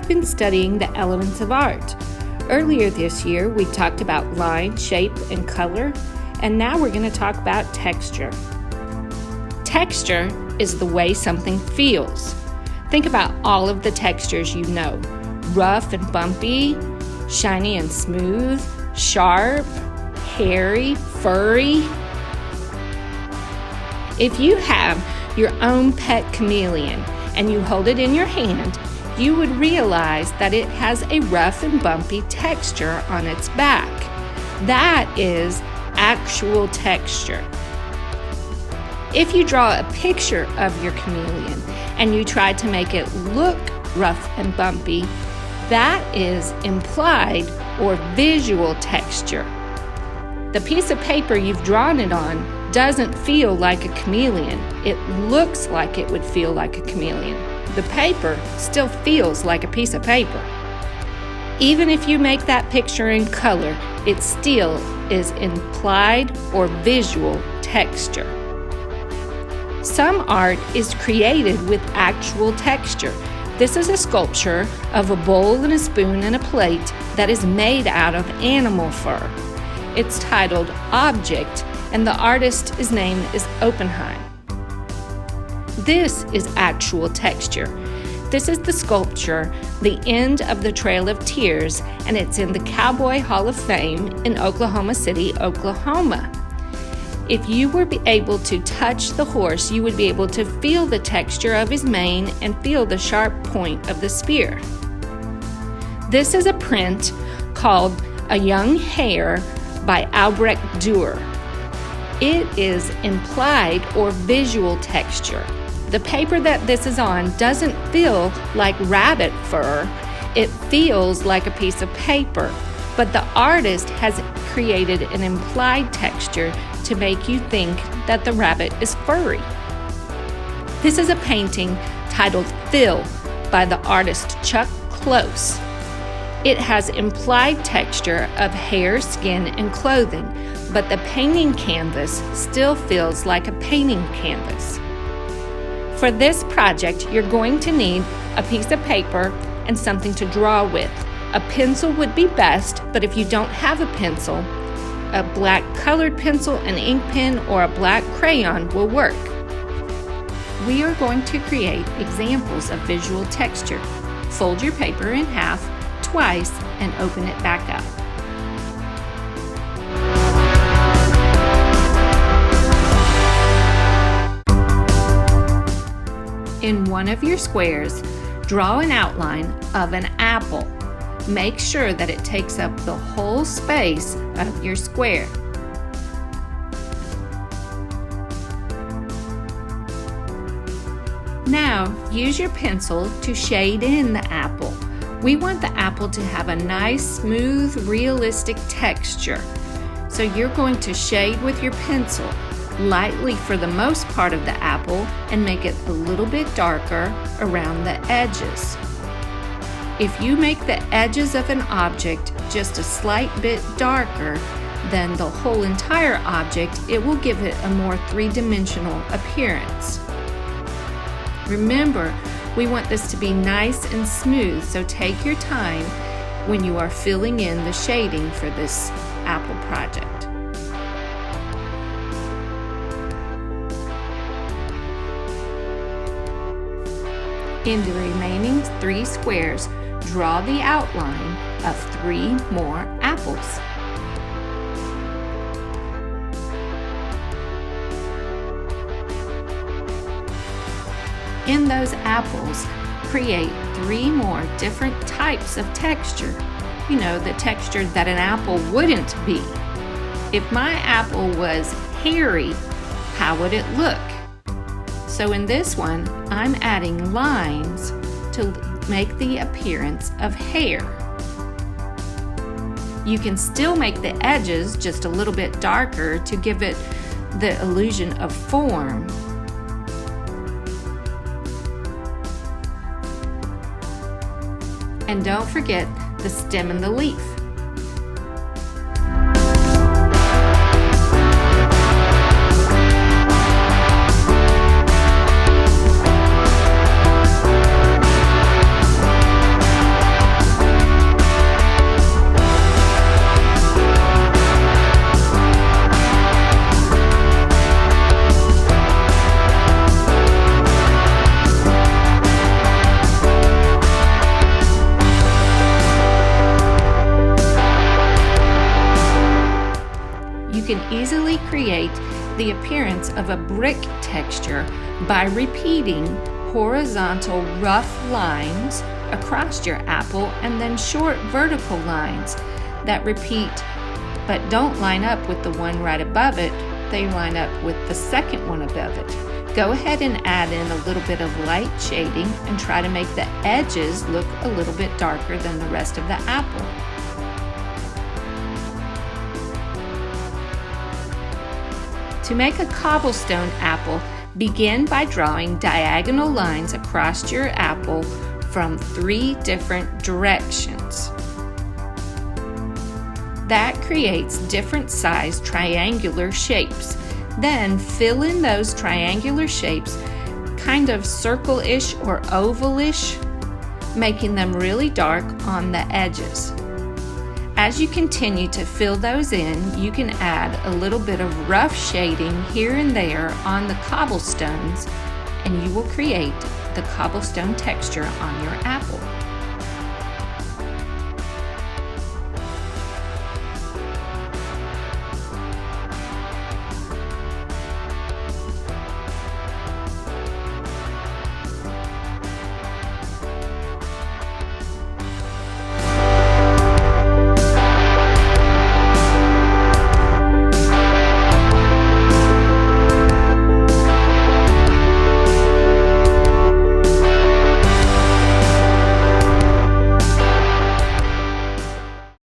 have been studying the elements of art. Earlier this year, we talked about line, shape, and color, and now we're going to talk about texture. Texture is the way something feels. Think about all of the textures you know: rough and bumpy, shiny and smooth, sharp, hairy, furry. If you have your own pet chameleon and you hold it in your hand, you would realize that it has a rough and bumpy texture on its back. That is actual texture. If you draw a picture of your chameleon and you try to make it look rough and bumpy, that is implied or visual texture. The piece of paper you've drawn it on doesn't feel like a chameleon. It looks like it would feel like a chameleon. The paper still feels like a piece of paper. Even if you make that picture in color, it still is implied or visual texture. Some art is created with actual texture. This is a sculpture of a bowl and a spoon and a plate that is made out of animal fur. It's titled Object, and the artist's name is Oppenheim. This is actual texture. This is the sculpture, The End of the Trail of Tears, and it's in the Cowboy Hall of Fame in Oklahoma City, Oklahoma. If you were able to touch the horse, you would be able to feel the texture of his mane and feel the sharp point of the spear. This is a print called A Young Hare by Albrecht Dürer. It is implied or visual texture. The paper that this is on doesn't feel like rabbit fur. It feels like a piece of paper, but the artist has created an implied texture to make you think that the rabbit is furry. This is a painting titled Phil by the artist Chuck Close. It has implied texture of hair, skin, and clothing, but the painting canvas still feels like a painting canvas. For this project, you're going to need a piece of paper and something to draw with. A pencil would be best, but if you don't have a pencil, a black colored pencil, an ink pen, or a black crayon will work. We are going to create examples of visual texture. Fold your paper in half twice and open it back up. In one of your squares, draw an outline of an apple. Make sure that it takes up the whole space of your square. Now, use your pencil to shade in the apple. We want the apple to have a nice, smooth, realistic texture. So you're going to shade with your pencil lightly for the most part of the apple and make it a little bit darker around the edges. If you make the edges of an object just a slight bit darker than the whole entire object, it will give it a more three-dimensional appearance. Remember, we want this to be nice and smooth, so take your time when you are filling in the shading for this apple project. In the remaining 3 squares, draw the outline of 3 more apples. In those apples, create 3 more different types of texture. You know, the texture that an apple wouldn't be. If my apple was hairy, how would it look? So in this one, I'm adding lines to make the appearance of hair. You can still make the edges just a little bit darker to give it the illusion of form. And don't forget the stem and the leaf. create the appearance of a brick texture by repeating horizontal rough lines across your apple and then short vertical lines that repeat but don't line up with the one right above it. They line up with the second one above it. Go ahead and add in a little bit of light shading and try to make the edges look a little bit darker than the rest of the apple. To make a cobblestone apple, begin by drawing diagonal lines across your apple from 3 different directions. That creates different sized triangular shapes. Then fill in those triangular shapes kind of circle-ish or oval-ish, making them really dark on the edges. As you continue to fill those in, you can add a little bit of rough shading here and there on the cobblestones, and you will create the cobblestone texture on your apple.